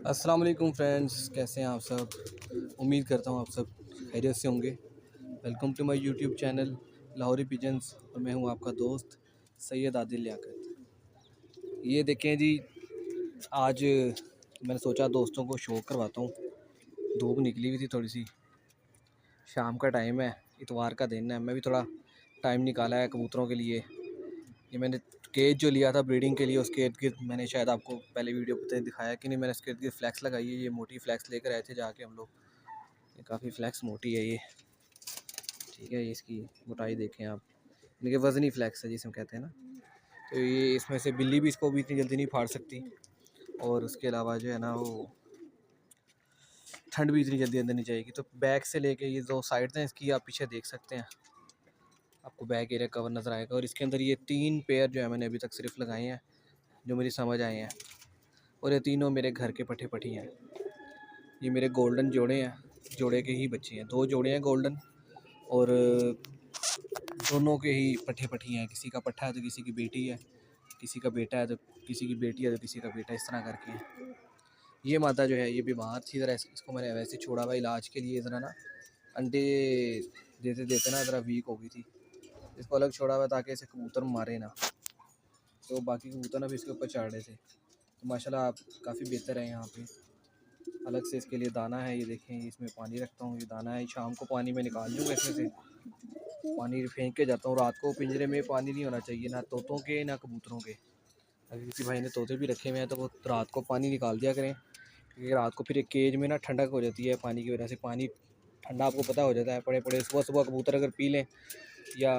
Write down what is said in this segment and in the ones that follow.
अस्सलाम वालेकुम फ्रेंड्स, कैसे हैं आप सब। उम्मीद करता हूँ आप सब खैरियत से होंगे। Welcome to my YouTube channel Lahori pigeons और मैं हूँ आपका दोस्त सैयद आदिल लियाकत। ये देखें जी, आज मैंने सोचा दोस्तों को शौक करवाता हूँ। धूप निकली हुई थी थोड़ी सी, शाम का टाइम है, इतवार का दिन है। मैं भी थोड़ा टाइम निकाला है कबूतरों के लिए। ये मैंने केज जो लिया था ब्रीडिंग के लिए, उस केज के मैंने शायद आपको पहले वीडियो पे दिखाया कि नहीं, मैंने इसके गिर्द फ्लैक्स लगाई है। ये मोटी फ्लैक्स लेकर आए थे जाके हम लोग। ये काफ़ी फ्लैक्स मोटी है ये, ठीक है। ये इसकी मोटाई देखें आप, इनके वज़नी फ्लैक्स है जिसे हम कहते हैं ना। तो ये इसमें से बिल्ली भी इसको भी इतनी जल्दी नहीं फाड़ सकती, और उसके अलावा जो है ना वो ठंड भी इतनी जल्दी अंदर नहीं जाएगी। तो बैक से लेके ये दो साइड हैं इसकी, आप पीछे देख सकते हैं, आपको बैक एरिया कवर नज़र आएगा। और इसके अंदर ये 3 पेयर जो है मैंने अभी तक सिर्फ लगाए हैं, जो मेरी समझ आए हैं, और ये तीनों मेरे घर के पट्टे पट्टी हैं। ये मेरे गोल्डन जोड़े हैं, जोड़े के ही बच्चे हैं, 2 जोड़े हैं गोल्डन, और दोनों के ही पट्टे पट्टी हैं। किसी का पट्ठा है तो किसी की बेटी है, किसी का बेटा है तो किसी की बेटी है तो किसी का बेटा, इस तरह करके हैं। ये माता जो है ये बीमार थी ज़रा, इसको मैंने वैसे छोड़ा हुआ इलाज के लिए। ज़रा ना अंडे देते देते ना ज़रा वीक हो गई थी, इसको अलग छोड़ा हुआ ताकि इसे कबूतर मारे ना। तो बाकी कबूतर ना भी इसके ऊपर चढ़ रहे थे। तो माशाल्लाह आप काफ़ी बेहतर है। यहाँ पे अलग से इसके लिए दाना है, ये देखें, इसमें पानी रखता हूँ। ये दाना है, शाम को पानी में निकाल दूँगा इसमें से, पानी फेंक के जाता हूँ। रात को पिंजरे में पानी नहीं होना चाहिए, ना तोतों के ना कबूतरों के। अगर किसी भाई ने तोते भी रखे हुए हैं तो वो रात को पानी निकाल दिया करें, क्योंकि रात को फिर एक केज में ना ठंडक हो जाती है पानी की वजह से। पानी ठंडा आपको पता हो जाता है, पड़े पड़े सुबह सुबह कबूतर अगर पी लें या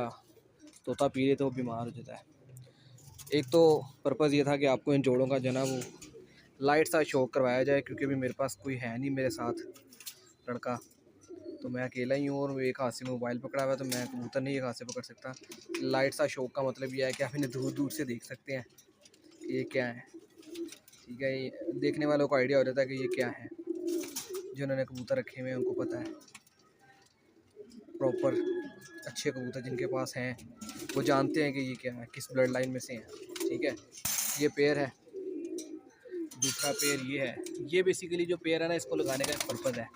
तोता पी ले तो वो बीमार हो जाता है। एक तो पर्पज़ ये था कि आपको इन जोड़ों का जो है ना वो लाइट सा शौक करवाया जाए, क्योंकि अभी मेरे पास कोई है नहीं मेरे साथ लड़का, तो मैं अकेला ही हूँ, और एक हाथ से मोबाइल पकड़ा हुआ है, तो मैं कबूतर नहीं एक हाथ से पकड़ सकता। लाइट सा शौक का मतलब यह है कि आप इन्हें दूर दूर से देख सकते हैं कि ये क्या है, ठीक है। ये देखने वालों को आइडिया हो जाता है कि ये क्या है। जिन्होंने कबूतर रखे हुए हैं उनको पता है, प्रॉपर अच्छे कबूतर जिनके पास हैं वो जानते हैं कि ये क्या है, किस ब्लड लाइन में से हैं, ठीक है। ये पेयर है, दूसरा पेयर ये है। ये बेसिकली जो पेयर है ना, इसको लगाने का एक पर्पज़ है।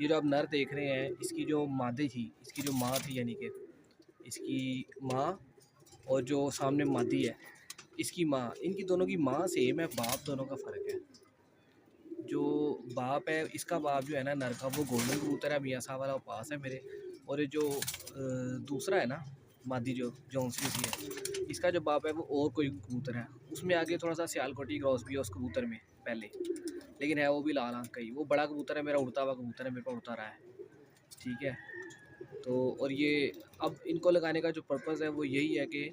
ये जो आप नर देख रहे हैं, इसकी जो मादी थी, इसकी जो माँ थी, यानी कि इसकी माँ, और जो सामने मादी है इसकी माँ, इनकी दोनों की माँ सेम है, बाप दोनों का फ़र्क है। जो बाप है, इसका बाप जो है ना नर का, वो गोल्डन कबूतर है, मियाँ साहब वाला वो पास है मेरे। और ये जो दूसरा है ना मादी, जो जौनसी सी है, इसका जो बाप है वो और कोई कबूतर है। उसमें आगे थोड़ा सा सियालकोटी क्रॉस भी है उस कबूतर में पहले, लेकिन है वो भी लाल आँख का ही। वो बड़ा कबूतर है मेरा, उड़ता हुआ कबूतर है, मेरे पास उड़ता रहा है, ठीक है। तो और ये अब इनको लगाने का जो पर्पज़ है वो यही है कि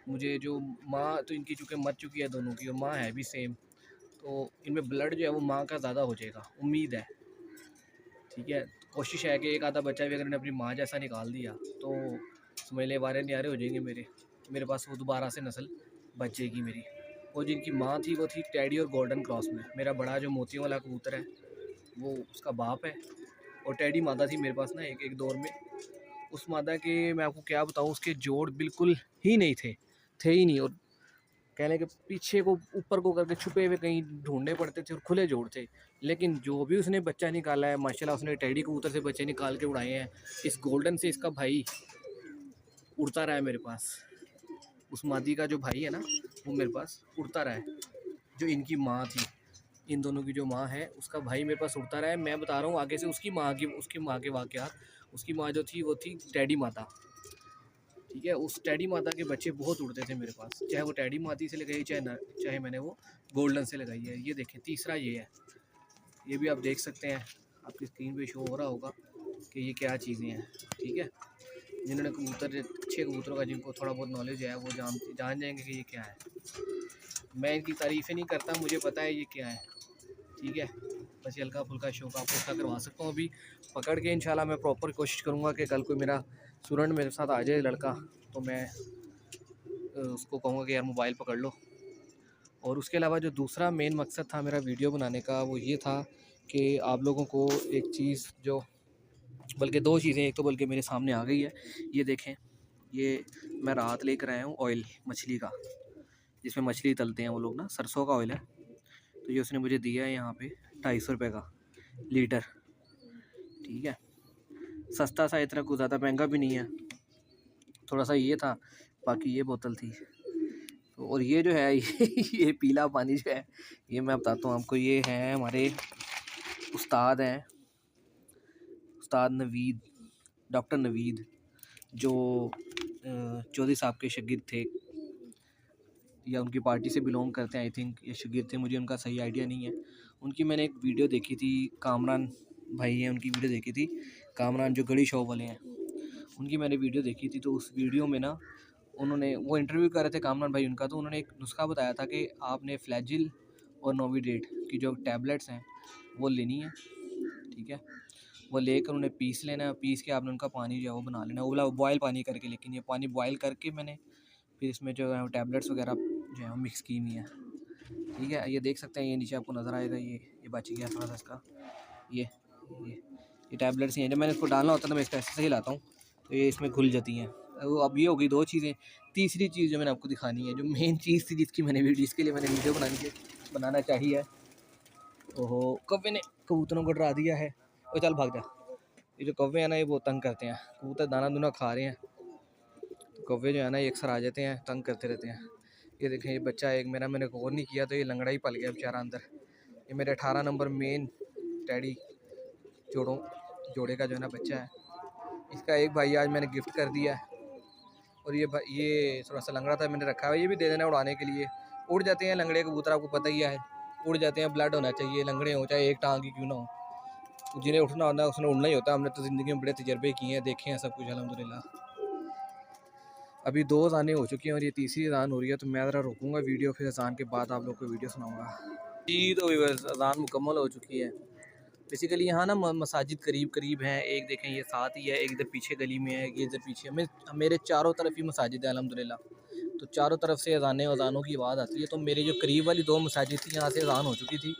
मुझे जो माँ तो इनकी चूँकि मर चुकी है दोनों की, और माँ है भी सेम, तो इनमें ब्लड जो है वो माँ का ज़्यादा हो जाएगा, उम्मीद है, ठीक है। कोशिश है कि एक आधा बच्चा भी अगर इन्हें अपनी माँ जैसा निकाल दिया तो समझ ले वारे न्यारे हो जाएंगे मेरे। मेरे पास वो दोबारा से नस्ल बच जाएगी मेरी। और जिनकी माँ थी वो थी टेडी और गोल्डन क्रॉस में। मेरा बड़ा जो मोतियों वाला कबूतर है वो उसका बाप है, और टेडी मादा थी मेरे पास ना एक एक दौर में। उस मादा के मैं आपको क्या बताऊँ, उसके जोड़ बिल्कुल ही नहीं थे ही नहीं। और कहने के पीछे को ऊपर को करके छुपे हुए कहीं ढूंढने पड़ते थे, और खुले जोड़ थे। लेकिन जो भी उसने बच्चा निकाला है माशाल्लाह, उसने टेडी कबूतर से बच्चे निकाल के उड़ाए हैं। इस गोल्डन से इसका भाई उड़ता रहा है मेरे पास। उस मादी का जो भाई है ना वो मेरे पास उड़ता रहा है। जो इनकी माँ थी, इन दोनों की जो माँ है, उसका भाई मेरे पास उड़ता रहा है। मैं बता रहा हूँ आगे से उसकी माँ के वाक़यात। उसकी माँ जो थी वो थी टेडी माता, ठीक है। उस टेडी माता के बच्चे बहुत उड़ते थे मेरे पास, चाहे वो टेडी माती से लगाई चाहे मैंने वो गोल्डन से लगाई है। ये देखें, तीसरा ये है, ये भी आप देख सकते हैं, आपकी स्क्रीन पे शो हो रहा होगा कि ये क्या चीज़ें हैं, ठीक है। जिन्होंने कबूतर, अच्छे कबूतरों का जिनको थोड़ा बहुत नॉलेज है वो जान जाएंगे कि ये क्या है। मैं इनकी तारीफ़ें नहीं करता, मुझे पता है ये क्या है, ठीक है। बस हल्का फुल्का शौक आपको उसका करवा सकता हूँ। अभी पकड़ के इंशाल्लाह मैं प्रॉपर कोशिश करूँगा कि कल कोई मेरा स्टूडेंट मेरे साथ आ जाए लड़का, तो मैं उसको कहूँगा कि यार मोबाइल पकड़ लो। और उसके अलावा जो दूसरा मेन मकसद था मेरा वीडियो बनाने का वो ये था कि आप लोगों को एक चीज़ जो, बल्कि 2 चीज़ें, एक तो बल्कि मेरे सामने आ गई है, ये देखें। ये मैं रात लेकर आया हूँ ऑयल मछली का, जिसमें मछली तलते हैं वो लोग ना, सरसों का ऑयल है। तो ये उसने मुझे दिया है यहाँ पे ₹250 का लीटर, ठीक है, सस्ता सा, इतना कुछ ज़्यादा महंगा भी नहीं है, थोड़ा सा ये था, बाकी ये बोतल थी। तो और ये जो है ये पीला पानी जो है, ये मैं बताता हूँ आपको, ये है हमारे उस्ताद हैं, उस्ताद नवीद, डॉक्टर नवीद, जो चौधरी साहब के शागिर्द थे, या उनकी पार्टी से बिलोंग करते हैं आई थिंक, ये शागिर्द थे, मुझे उनका सही आइडिया नहीं है। उनकी मैंने एक वीडियो देखी थी, कामरान भाई हैं उनकी वीडियो देखी थी, कामरान जो गड़ी शॉप वाले हैं, उनकी मैंने वीडियो देखी थी। तो उस वीडियो में ना उन्होंने, वो इंटरव्यू कर रहे थे कामरान भाई उनका, तो उन्होंने एक नुस्खा बताया था कि आपने फ्लैजिल और नोविडेट की जो टैबलेट्स हैं वो लेनी है, ठीक है, वो लेकर उन्हें पीस लेना है, पीस के आपने उनका पानी जो है वो बना लेना है, उबला बॉयल पानी करके, लेकिन ये पानी बॉयल करके मैंने फिर इसमें जो है टैबलेट्स वगैरह जो है वो मिक्स की हुई है, ठीक है। ये देख सकते हैं, ये नीचे आपको नज़र आएगा, ये बच गया थोड़ा सा इसका, ये टैबलेट्स ही हैं। जब मैंने इसको डालना होता है तो मैं इसको ऐसे ही लाता हूँ, तो ये इसमें घुल जाती हैं। अब ये हो गई 2 चीज़ें। तीसरी चीज़ जो मैंने आपको दिखानी है, जो मेन चीज़ थी जिसकी मैंने जिसके लिए मैंने वीडियो बनाना चाहिए, ओहो, कौवे ने कबूतरों को डरा दिया है। ओ चल भाग जा। ये जो कौवे हैं ना, ये बहुत तंग करते हैं, कबूतर दाना दूना खा रहे हैं, तो कौवे जो है ना ये अक्सर आ जाते हैं, तंग करते रहते हैं। ये देखें, ये बच्चा एक मेरा, मैंने गौर नहीं किया तो ये लंगड़ा ही पल गया बेचारा अंदर। ये मेरे 18 नंबर मेन टैडी जोड़े का जो है ना बच्चा है, इसका एक भाई आज मैंने गिफ्ट कर दिया है, और ये थोड़ा सा लंगड़ा था, मैंने रखा है, ये भी दे देना उड़ाने के लिए। उड़ जाते हैं लंगड़े कबूतर, आपको पता ही है, उड़ जाते हैं, ब्लड होना चाहिए, लंगड़े हो चाहे एक टांग की क्यों ना हो, तो जिन्हें उठना होता है उसने उड़ना ही होता है। हमने तो ज़िंदगी में बड़े तजर्बे किए हैं, देखे हैं सब कुछ अल्हम्दुलिल्लाह। अभी 2 अज़ानें हो चुकी हैं और ये तीसरी अज़ान हो रही है, तो मैं ज़रा रुकूँगा वीडियो, फिर अज़ान के बाद आप लोग को वीडियो सुनाऊँगा जी। तो अज़ान मुकम्मल हो चुकी है। बेसिकली यहाँ ना मसाजिद करीब हैं, एक देखें ये साथ ही है, एक इधर पीछे गली में है, ये इधर पीछे, मेरे चारों तरफ ही मसाजिद है अल्हम्दुलिल्लाह। तो चारों तरफ से अज़ानों की आवाज़ आती है। तो मेरे जो करीब वाली 2 मसाजिद थी, यहाँ से अज़ान हो चुकी थी।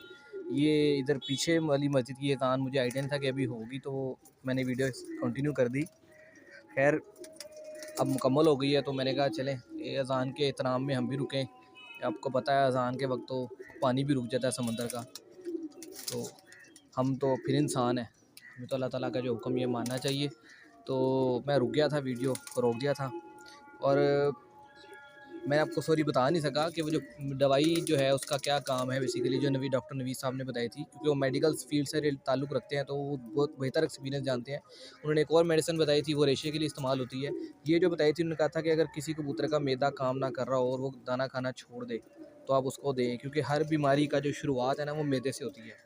ये इधर पीछे वाली मस्जिद की अज़ान मुझे आइडिया नहीं था कि अभी होगी, तो मैंने वीडियो कंटिन्यू कर दी। खैर अब मुकम्मल हो गई है, तो मैंने कहा चलें ये अज़ान के एहतराम में हम भी रुकें। आपको पता है अज़ान के वक्त तो पानी भी रुक जाता है समंदर का, तो हम तो फिर इंसान हैं, हमें तो अल्लाह ताला का जो हुक्म ये मानना चाहिए। तो मैं रुक गया था, वीडियो को रोक दिया था, और मैं आपको सॉरी बता नहीं सका कि वो जो दवाई जो है उसका क्या काम है बेसिकली, जो डॉक्टर नवीद साहब ने बताई थी, क्योंकि वो मेडिकल फील्ड से ताल्लुक़ रखते हैं, तो वो बहुत बेहतर एक्सपीरियंस जानते हैं। उन्होंने एक और मेडिसिन बताई थी, वो रेशे के लिए इस्तेमाल होती है। ये जो बताई थी, उन्होंने कहा था कि अगर किसी कबूतर का मैदा काम ना कर रहा हो और वो दाना खाना छोड़ दे तो आप उसको दें, क्योंकि हर बीमारी का जो शुरुआत है ना वो मैदे से होती है।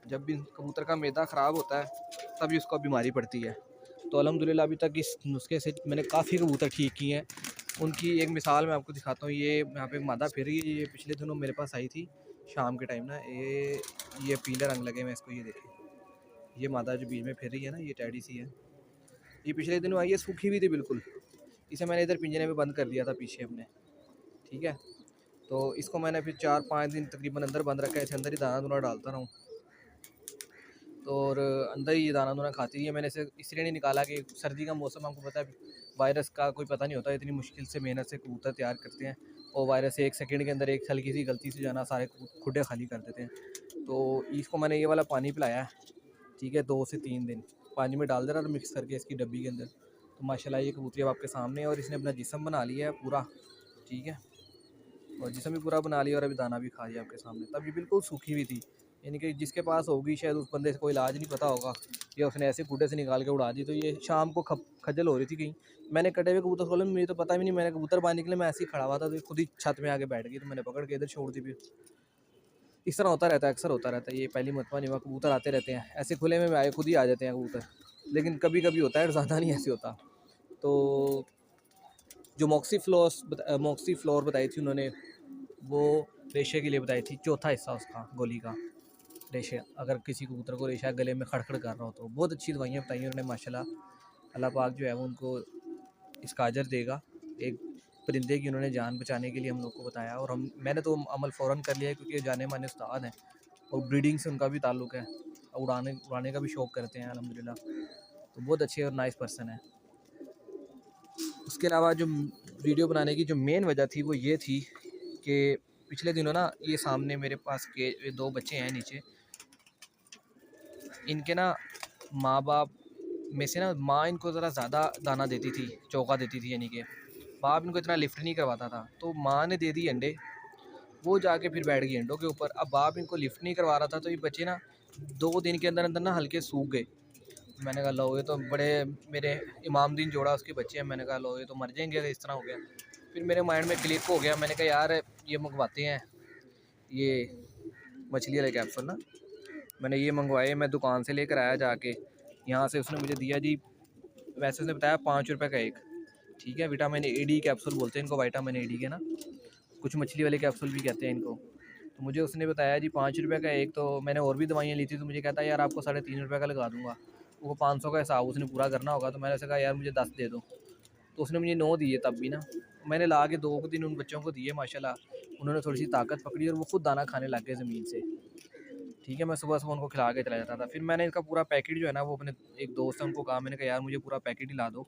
जब भी कबूतर का मैदा ख़राब होता है तभी उसको बीमारी पड़ती है। तो अल्हम्दुलिल्लाह अभी तक इस नुस्खे से मैंने काफ़ी कबूतर ठीक किए हैं। उनकी एक मिसाल मैं आपको दिखाता हूँ। ये यहाँ पे मादा फिर रही है, ये पिछले दिनों मेरे पास आई थी शाम के टाइम ना, ये पीले रंग लगे हुए इसको, ये देखें, ये मादा जो बीच में फिर रही है ना, ये टैडी सी है, ये पिछले दिनों आई है, सूखी हुई थी बिल्कुल। इसे मैंने इधर पिंजरे में बंद कर दिया था पीछे अपने, ठीक है। तो इसको मैंने फिर 4-5 दिन तकरीबन अंदर बंद रखा है, इसे अंदर ही दाना दूना डालता रहा हूँ, तो और अंदर ही ये दाना दूना खाती रही है। मैंने इसे इसलिए नहीं निकाला कि सर्दी का मौसम, आपको पता है वायरस का कोई पता नहीं होता, इतनी मुश्किल से मेहनत से कबूतर तैयार करते हैं, और वायरस 1 सेकंड के अंदर एक हल्की सी गलती से जाना सारे खुडे खाली कर देते हैं। तो इसको मैंने ये वाला पानी पिलाया है, ठीक है, 2 से 3 दिन पानी में डाल दे रहा था मिक्स करके इसकी डब्बी के अंदर। तो माशाल्लाह ये कबूतरी अब आपके सामने है, और इसने अपना जिस्म बना लिया है पूरा, ठीक है, और जिस्म भी पूरा बना लिया, और अभी दाना भी खा लिया आपके सामने। तब ये बिल्कुल सूखी हुई थी, यानी कि जिसके पास होगी शायद उस बंदे से कोई इलाज नहीं पता होगा, या उसने ऐसे गुड्डे से निकाल के उड़ा दी। तो ये शाम को खजल हो रही थी कहीं, मैंने कटे हुए कबूतर खोले, मुझे तो पता भी नहीं, मैंने कबूतर बांधने निकले, मैं ऐसे ही खड़ा हुआ था, तो खुद ही छत में आके बैठ गई, तो मैंने पकड़ के इधर छोड़ दी। फिर इस तरह होता रहता है, अक्सर होता रहता है, ये पहली मरतबा नहीं हुआ, कबूतर आते रहते हैं ऐसे खुले में आए, खुद ही आ जाते हैं कबूतर, लेकिन कभी कभी होता है, ज़्यादा नहीं ऐसे होता। तो जो मॉक्सी फ्लोर बताई थी उन्होंने, वो रेशे के लिए बताई थी, चौथा हिस्सा उसका गोली का रेशे, अगर किसी कबूतर को रेशा गले में खड़खड़ कर रहा हो तो बहुत अच्छी दवाइयाँ बताई उन्होंने माशाल्लाह। अल्लाह पाक जो है वो उनको इसका अजर देगा। एक परिंदे की उन्होंने जान बचाने के लिए हम लोग को बताया, और मैंने तो अमल फ़ौरन कर लिया है, क्योंकि जाने माने उस्ताद हैं और ब्रीडिंग से उनका भी ताल्लुक़ है, उड़ाने का भी शौक़ करते हैं अल्हम्दुलिल्लाह। तो बहुत अच्छे और नाइस पर्सन है। उसके अलावा जो वीडियो बनाने की जो मेन वजह थी वो ये थी कि पिछले दिनों ना, ये सामने मेरे पास के 2 बच्चे हैं नीचे, इनके ना माँ बाप में से ना माँ इनको ज़रा ज़्यादा दाना देती थी, चोखा देती थी, यानी कि बाप इनको इतना लिफ्ट नहीं करवाता था। तो माँ ने दे दी अंडे, वो जाके फिर बैठ गई अंडों के ऊपर। अब बाप इनको लिफ्ट नहीं करवा रहा था, तो ये बच्चे ना 2 दिन के अंदर अंदर ना हल्के सूख गए। मैंने कहा लो ये तो बड़े मेरे इमामदीन जोड़ा उसके बच्चे हैं, मैंने कहा लो ये तो मर जाएंगे अगर इस तरह हो गया। फिर मेरे माइंड में क्लिक हो गया, मैंने कहा यार ये मंगवाते हैं, ये मछली वाले कैप्सूल ना, मैंने ये मंगवाए, मैं दुकान से लेकर आया जाके, यहाँ से उसने मुझे दिया जी, वैसे उसने बताया 5 रुपये का एक, ठीक है। विटामिन ए डी कैप्सूल बोलते हैं इनको, विटामिन ए डी के ना, कुछ मछली वाले कैप्सूल भी कहते हैं इनको। तो मुझे उसने बताया जी 5 रुपये का एक। तो मैंने और भी दवाइयाँ ली थी, तो मुझे कहता है यार आपको 3.5 रुपये का लगा दूँगा। वो 500 का हिसाब उसने पूरा करना होगा, तो मैंने ऐसा कहा यार मुझे 10 दे दो। तो उसने मुझे 9 दिए तब भी ना। मैंने ला के 2 दिन उन बच्चों को दिए, माशाल्लाह उन्होंने थोड़ी सी ताकत पकड़ी और वो खुद दाना खाने लग गए ज़मीन से, ठीक है। मैं सुबह सुबह उनको खिला के चला जाता था। फिर मैंने इसका पूरा पैकेट जो है ना, वो अपने एक दोस्त है उनको कहा, मैंने कहा यार मुझे पूरा पैकेट ही ला दो।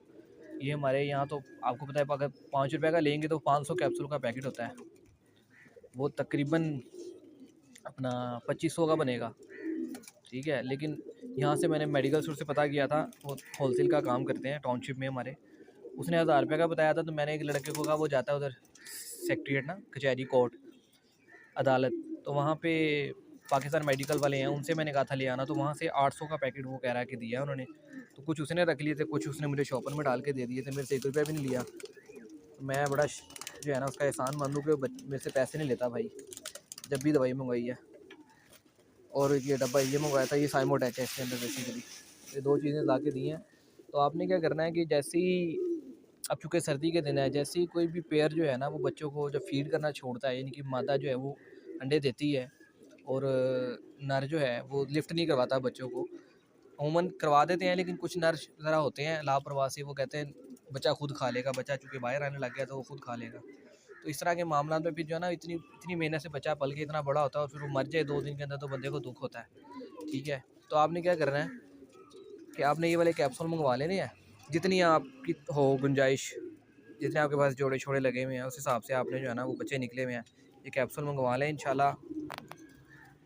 ये हमारे यहाँ तो आपको पता है अगर 5 रुपये का लेंगे तो 500 कैप्सूल का पैकेट होता है, वो तकरीबन अपना 2500 का बनेगा, ठीक है। लेकिन यहाँ से मैंने मेडिकल स्टोर से पता किया था, वो होलसेल का काम करते हैं टाउनशिप में हमारे। उसने 1000 रुपये का बताया था, तो मैंने एक लड़के को कहा, वो जाता है उधर सेक्रेटेरिएट ना, कचहरी कोर्ट अदालत, तो वहाँ पे पाकिस्तान मेडिकल वाले हैं, उनसे मैंने कहा था ले आना। तो वहाँ से 800 का पैकेट वो कह रहा है कि दिया उन्होंने। तो कुछ उसने रख लिए थे, कुछ उसने मुझे शॉपर में डाल के दे दिए थे, मेरे से 1 रुपया भी नहीं लिया। तो मैं बड़ा जो है ना उसका एहसान मानूँ कि मेरे से पैसे नहीं लेता भाई, जब भी दवाई मंगवाई है। और ये डब्बा ये मंगवाया था, ये साइमोटेक है इसके अंदर बेसिकली, ये 2 चीज़ें ला के दी हैं। तो आपने क्या करना है कि जैसे ही, अब चूँकि सर्दी के दिन है, जैसे ही कोई भी पेयर जो है ना वो बच्चों को जब फीड करना छोड़ता है, यानी कि मादा जो है वो अंडे देती है और नर जो है वो लिफ्ट नहीं करवाता बच्चों को। अमूमन करवा देते हैं, लेकिन कुछ नर ज़रा होते हैं लापरवाह से, वो कहते हैं बच्चा खुद खा लेगा, बच्चा चूँकि बाहर आने लग गया तो वो खुद खा लेगा। तो इस तरह के मामला में फिर जो है ना, इतनी इतनी मेहनत से बच्चा पल के इतना बड़ा होता है और फिर वो मर जाए 2 दिन के अंदर, तो बंदे को दुख होता है, ठीक है। तो आपने क्या करना है कि आपने ये वाले कैप्सूल मंगवा लेने हैं, जितनी आपकी हो गुंजाइश, जितने आपके पास जोड़े छोड़े लगे हुए हैं उस हिसाब से आपने जो है ना वो बच्चे निकले हुए हैं, ये कैप्सूल मंगवा लें। इंशाल्लाह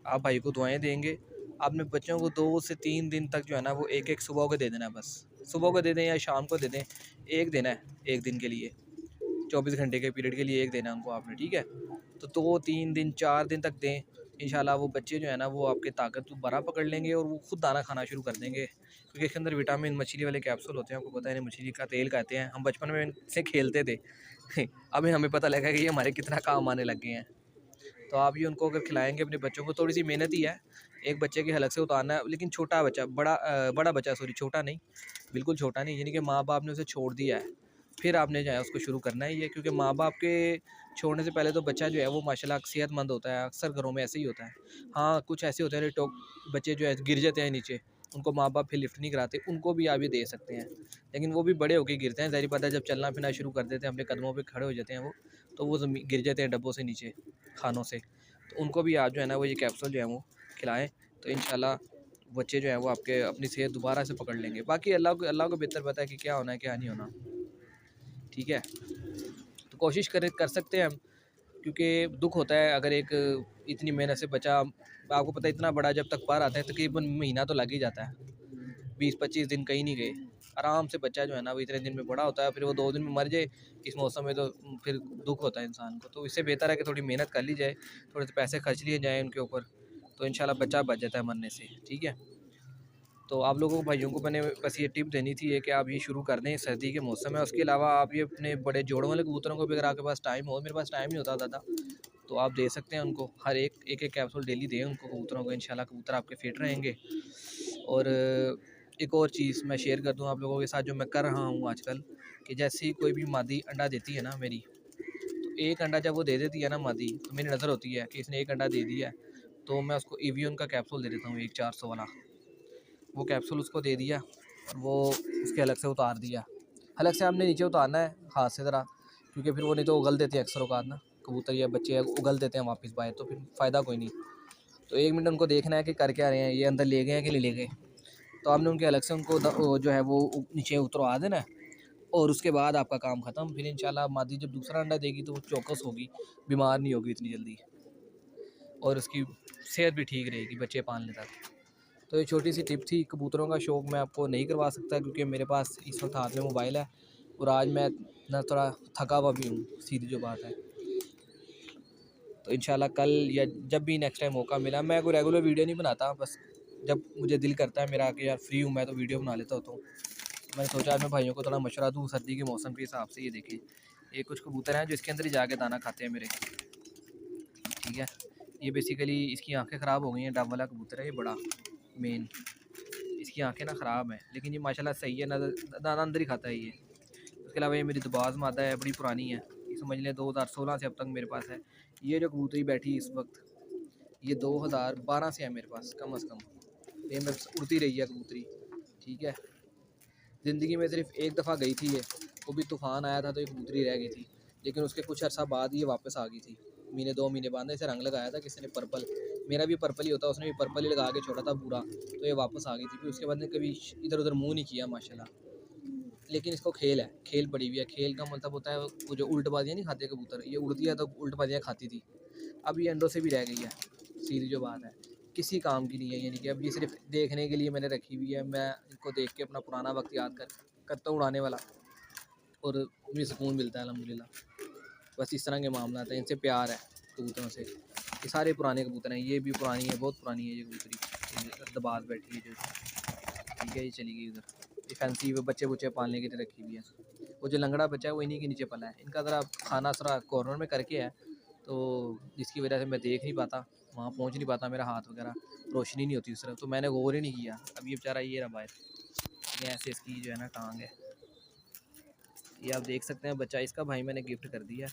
आप भाई को दुआएं देंगे। आपने बच्चों को 2 से 3 दिन तक जो है ना वो एक एक सुबह को दे देना है, बस सुबह को दे दें या शाम को दे दें, एक देना है, एक दिन के लिए, 24 घंटे के पीरियड के लिए एक देना है उनको आपने, ठीक है। तो 2-3 दिन 4 दिन तक दें, इंशाल्लाह वो बच्चे जो है ना वो आपके ताकत दोबारा पकड़ लेंगे और वो खुद दाना खाना शुरू कर देंगे, क्योंकि इसके अंदर विटामिन मछली वाले कैप्सूल होते हैं, आपको पता है नहीं, मछली का तेल कहते हैं। हम बचपन में इनसे खेलते थे अभी हमें पता लगा कि ये हमारे कितना काम आने लग गए हैं। तो आप ये उनको अगर खिलाएंगे अपने बच्चों को, थोड़ी सी मेहनत ही है, एक बच्चे की हलक से उतारना है, लेकिन छोटा बच्चा, बड़ा बच्चा, सॉरी छोटा नहीं, बिल्कुल छोटा नहीं, यानी कि माँ बाप ने उसे छोड़ दिया है, फिर आपने जो है उसको शुरू करना ही है। क्योंकि माँ बाप के छोड़ने से पहले तो बच्चा जो है वो माशाल्लाह सेहतमंद होता है, अक्सर घरों में ऐसे ही होता है। हाँ कुछ ऐसे होते हैं बच्चे जो है गिर जाते हैं नीचे, उनको माँ बाप फिर लिफ्ट नहीं कराते, उनको भी आप ये दे सकते हैं, लेकिन वो भी बड़े होकर गिरते हैं, ज़ाहिर पता है जब चलना फिरना शुरू कर देते हैं, अपने कदमों पे खड़े हो जाते हैं वो, तो वो गिर जाते हैं डब्बों से नीचे, खानों से। तो उनको भी आप जो है ना वो ये कैप्सूल जो है वो खिलाएँ, तो इंशाल्लाह बच्चे जो हैं वो आपके अपनी सेहत दोबारा से पकड़ लेंगे। बाकी अल्लाह को बेहतर पता है कि क्या होना है क्या नहीं होना, ठीक है। तो कोशिश कर सकते हैं हम, क्योंकि दुख होता है अगर एक इतनी मेहनत से बच्चा, आपको पता है इतना बड़ा जब तक बाहर आता है तकरीबन महीना तो लग ही जाता है, 20-25 दिन कहीं नहीं गए, आराम से बच्चा जो है ना वो इतने दिन में बड़ा होता है, फिर वो 2 दिन में मर जाए इस मौसम में, तो फिर दुख होता है इंसान को। तो इससे बेहतर है कि थोड़ी मेहनत कर ली जाए, थोड़े से पैसे खर्च लिए जाएँ उनके ऊपर, तो इंशाल्लाह बच्चा बच जाता है मरने से, ठीक है। तो आप लोगों को भाइयों को मैंने बस ये टिप देनी थी, ये कि आप ये शुरू कर दें, सर्दी के मौसम है। उसके अलावा आप ये अपने बड़े जोड़ों वाले कबूतरों को भी, अगर आपके पास टाइम हो, मेरे पास टाइम नहीं होता ज़्यादा, तो आप दे सकते हैं उनको, हर एक कैप्सूल डेली दें उनको कबूतरों को, इंशाल्लाह कबूतर आपके फिट रहेंगे। और एक और चीज़ मैं शेयर कर दूँ आप लोगों के साथ, जो मैं कर रहा हूँ आजकल, कि जैसे ही कोई भी मादी अंडा देती है ना मेरी, तो एक अंडा जब वो दे देती है ना मादी, तो मेरी नज़र होती है कि इसने एक अंडा दे दिया है, तो मैं उसको एवियन का कैप्सूल दे देता हूँ, एक 400 वाला, वो कैप्सूल उसको दे दिया और वो उसके हलक से उतार दिया। हलक से आपने नीचे उतारना है हाथ से ज़रा, क्योंकि फिर वो नहीं तो उगल देते हैं अक्सर औकात ना, कबूतर या बच्चे उगल देते हैं वापस बाहर, तो फिर फ़ायदा कोई नहीं। तो 1 मिनट उनको देखना है कि कर क्या रहे हैं, ये अंदर ले गए हैं कि नहीं ले गए। तो आपने उनके अलग से उनको वो जो है वो नीचे उतरवा देना है, और उसके बाद आपका काम ख़त्म। फिर इंशाल्लाह मादी जब दूसरा अंडा देगी तो वो चौकस होगी, बीमार नहीं होगी इतनी जल्दी, और उसकी सेहत भी ठीक रहेगी बच्चे पालने तक। तो ये छोटी सी टिप थी। कबूतरों का शौक़ मैं आपको नहीं करवा सकता क्योंकि मेरे पास इस वक्त हाथ में मोबाइल है और आज मैं ना थोड़ा थका हुआ भी हूँ, सीधी जो बात है। तो इंशाल्लाह कल या जब भी नेक्स्ट टाइम मौका मिला, मैं कोई रेगुलर वीडियो नहीं बनाता, बस जब मुझे दिल करता है मेरा कि यार फ्री हूँ मैं तो वीडियो बना लेता होता हूँ। मैंने सोचा आज मैं भाइयों को थोड़ा मशवरा दूँ सर्दी के मौसम के हिसाब से। ये देखें, ये कुछ कबूतर हैं जो इसके अंदर ही जाके दाना खाते हैं मेरे, ठीक है। ये बेसिकली इसकी आंखें ख़राब हो गई हैं, डब वाला कबूतर है ये बड़ा मेन, इसकी आंखें ना ख़राब हैं, लेकिन ये माशाल्लाह सही है, दाना अंदर ही खाता है ये। उसके अलावा ये मेरी दबाज मादा है, बड़ी पुरानी है, ये समझ लें 2016 से अब तक मेरे पास है। ये जो कबूतरी बैठी इस वक्त ये 2012 से है मेरे पास कम अज़ कम। ये मेरे पास उड़ती रही है कबूतरी, ठीक है। ज़िंदगी में सिर्फ एक दफ़ा गई थी ये, वो भी तूफ़ान आया था तो ये कबूतरी रह गई थी, लेकिन उसके कुछ अर्सा बाद ये वापस आ गई थी। महीने 2 महीने बाद इसे रंग लगाया था किसी ने पर्पल, मेरा भी पर्पल ही होता है, उसने भी पर्पल ही लगा के छोड़ा था पूरा, तो ये वापस आ गई थी। फिर उसके बाद ने कभी इधर उधर मुँह नहीं किया माशाल्लाह। लेकिन इसको खेल है, खेल पड़ी हुई है। खेल का मतलब होता है वो जो उल्टबाजियाँ नहीं खाते कबूतर, ये उड़ती है तो उल्टबाजियाँ खाती थी। अब ये अंडों से भी रह गई है, सीधी जो बात है, किसी काम की नहीं है। यानी कि अब ये सिर्फ देखने के लिए मैंने रखी हुई है। मैं इनको देख के अपना पुराना वक्त याद करता हूँ उड़ाने वाला, और मुझे सुकून मिलता है अल्हम्दुलिल्लाह। बस इस तरह के मामला हैं, इनसे प्यार है कबूतरों से। ये सारे पुराने कबूतर हैं, ये भी पुरानी है, बहुत पुरानी है ये कबूतरी, दबाज बैठी है जो, ठीक है। ये चली गई उधर, ये फैंसी बच्चे बुच्चे पालने के लिए रखी हुई है। वो जो लंगड़ा बच्चा है वो इन्हीं के नीचे पला है। इनका ज़रा खाना थोड़ा कॉर्नर में करके है, तो जिसकी वजह से मैं देख नहीं पाता, वहाँ पहुँच नहीं पाता, मेरा हाथ वगैरह रोशनी नहीं होती उस तरफ, तो मैंने गौर ही नहीं किया। अब ये बेचारा ये रहा बाहर, ये ऐसे इसकी जो है ना टांग है, ये आप देख सकते हैं बच्चा। इसका भाई मैंने गिफ्ट कर दिया,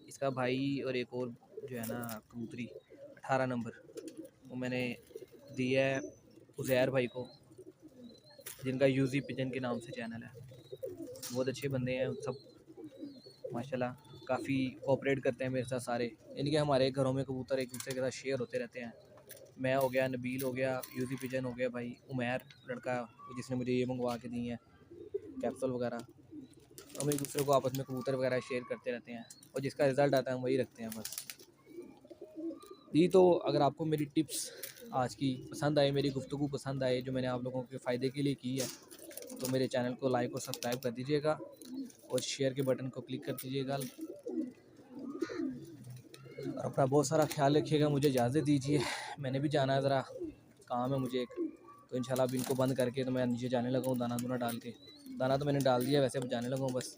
इसका भाई और एक और जो है ना कबूतरी 18 नंबर, वो मैंने दिया है उज़ैर भाई को, जिनका यूजी पिजन के नाम से चैनल है। बहुत अच्छे बंदे हैं सब माशाल्लाह, काफ़ी कोऑपरेट करते हैं मेरे साथ सारे। यानी कि हमारे घरों में कबूतर एक दूसरे के साथ शेयर होते रहते हैं। मैं हो गया, नबील हो गया, यूजी पिजन हो गया भाई, उमैर लड़का जिसने मुझे ये मंगवा के दी हैं कैप्सूल वगैरह। हम एक दूसरे को आपस में कबूतर वगैरह शेयर करते रहते हैं, और जिसका रिज़ल्ट आता है हम वही रखते हैं बस। जी, तो अगर आपको मेरी टिप्स आज की पसंद आए, मेरी गुफ्तगू पसंद आए जो मैंने आप लोगों के फ़ायदे के लिए की है, तो मेरे चैनल को लाइक और सब्सक्राइब कर दीजिएगा और शेयर के बटन को क्लिक कर दीजिएगा। और अपना बहुत सारा ख्याल रखिएगा। मुझे इजाज़त दीजिए, मैंने भी जाना है, ज़रा काम है मुझे एक, तो इंशाल्लाह अब इनको बंद करके तो मैं नीचे जाने लगा हूँ दाना दूना डाल के। दाना तो मैंने डाल दिया, वैसे अब जाने लगा हूँ बस।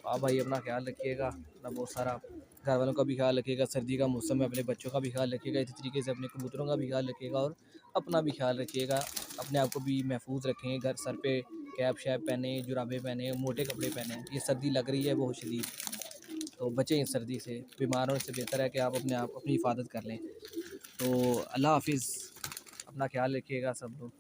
आप भाई अपना ख्याल रखिएगा, अपना बहुत सारा घर वालों का भी ख्याल रखिएगा। सर्दी का मौसम है, अपने बच्चों का भी ख्याल रखिएगा, इसी तरीके से अपने कबूतरों का भी ख्याल रखिएगा और अपना भी ख्याल रखिएगा। अपने आप को भी महफूज रखें, घर सर पे कैप शैप पहने, जुराबे पहने, मोटे कपड़े पहने। ये सर्दी लग रही है बहुत शदीद, तो बचें इस सर्दी से। बीमार होने से बेहतर है कि आप अपनी हिफाजत कर लें। तो अल्लाह हाफिज़, अपना ख्याल रखिएगा सब लोग।